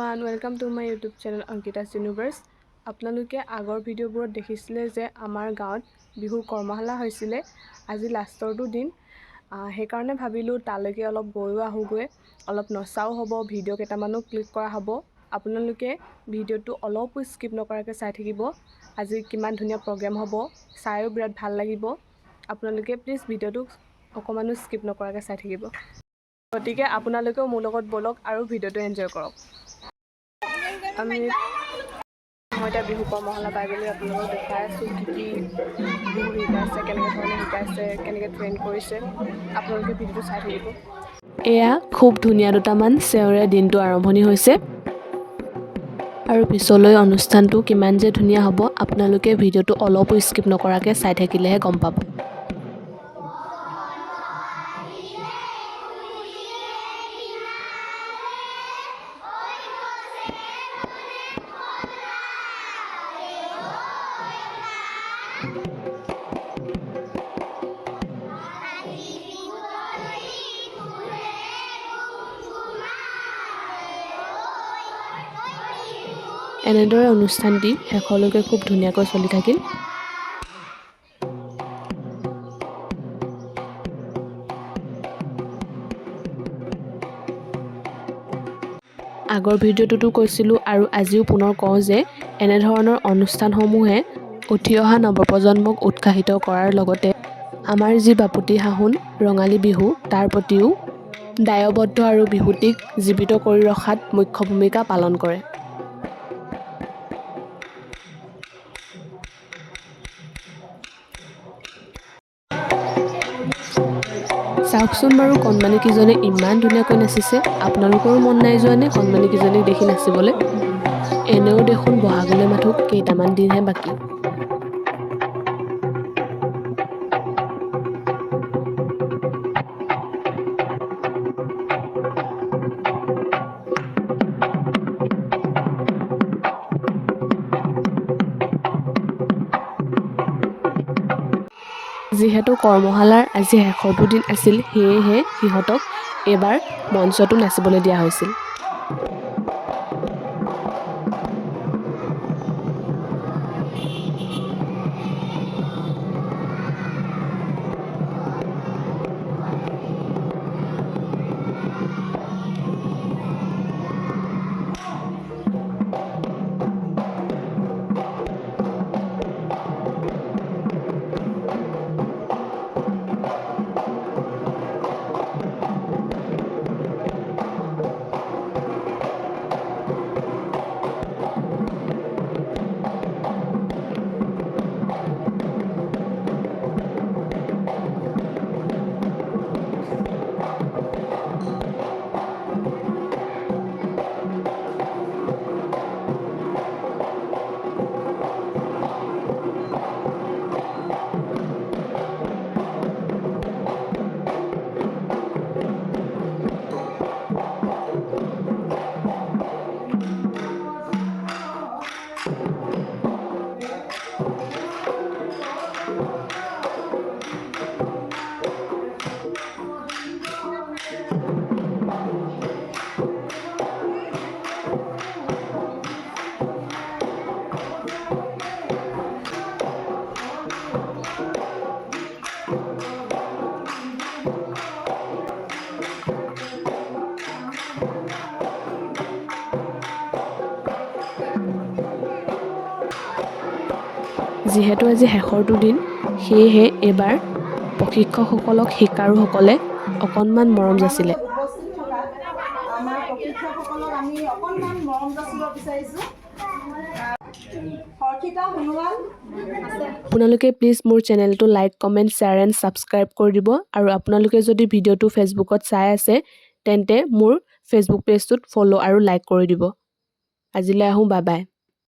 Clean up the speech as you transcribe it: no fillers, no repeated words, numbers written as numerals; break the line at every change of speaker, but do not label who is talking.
everyone, welcome to my YouTube channel Ankita's Universe. আপোনালোকে আগৰ ভিডিঅ'বোৰত দেখিছিলে যে আমাৰ গাঁৱত বিহু কৰ্মশালা হৈছিলে আজি লাষ্টৰটো দিন সেইকাৰণে ভাবিলোঁ তালৈকে অলপ গৈও আহোগৈ অলপ নচাও হ'ব ভিডিঅ' কেইটামানো ক্লিক কৰা হ'ব আপোনালোকে ভিডিঅ'টো অলপো স্কিপ নকৰাকৈ চাই থাকিব আজি কিমান ধুনীয়া প্ৰগ্ৰাম হ'ব চাইও বিৰাট ভাল লাগিব আপোনালোকে প্লিজ ভিডিঅ'টো অকমানো স্কিপ নকৰাকৈ চাই থাকিব গতিকে আপোনালোকেও মোৰ লগত বলক আৰু ভিডিঅ'টো এনজয় কৰক মই এতিয়া বিহু কৰ্মশালা পাই গ'লে আপোনালোকক দেখাই আছোঁ কি বিহু শিকাইছে কেনেকৈ ধৰণে শিকাইছে কেনেকৈ ট্ৰেইন কৰিছে আপোনালোকে ভিডিঅ'টো চাই থাকিব এয়া খুব ধুনীয়া দুটামান চেউৰে দিনটো আৰম্ভণি হৈছে আৰু পিছলৈ অনুষ্ঠানটো কিমান যে ধুনীয়া হ'ব আপোনালোকে ভিডিঅ'টো অলপো স্কিপ নকৰাকৈ চাই থাকিলেহে গম পাব এনেদৰে অনুষ্ঠানটি শেষলৈকে খুব ধুনীয়াকৈ চলি থাকিল আগৰ ভিডিঅ'টোতো কৈছিলোঁ আৰু আজিও পুনৰ কওঁ যে এনেধৰণৰ অনুষ্ঠানসমূহে উঠি অহা নৱপ্ৰজন্মক উৎসাহিত কৰাৰ লগতে আমাৰ যি বাপতিসাহোন ৰঙালী বিহু তাৰ প্ৰতিও দায়বদ্ধ আৰু বিহুটিক জীৱিত কৰি ৰখাত মুখ্য ভূমিকা পালন কৰে চাওকচোন বাৰু কণমানিকেইজনে ইমান ধুনীয়াকৈ নাচিছে আপোনালোকৰো মন নাই যোৱানে কণমানিকেইজনীক দেখি নাচিবলৈ এনেও দেখোন বহাগলৈ মাথো কেইটামান দিনহে বাকী যিহেতু কৰ্মশালাৰ আজি শেষৰটো দিন আছিল সেয়েহে সিহঁতক এইবাৰ মঞ্চতো নাচিবলৈ দিয়া হৈছিল যিহেতু আজি শেষৰটো দিন সেয়েহে এইবাৰ প্ৰশিক্ষকসকলক শিকাৰুসকলে অকণমান মৰম যাচিলে আপোনালোকে প্লিজ মোৰ চেনেলটো like comment share and subscribe কৰি দিব আৰু আপোনালোকে যদি ভিডিঅ'টো ফেচবুকত চাই আছে তেন্তে মোৰ ফেচবুক পেজটোত ফ'ল' আৰু লাইক কৰি দিব আজিলৈ আহোঁ বাই বাই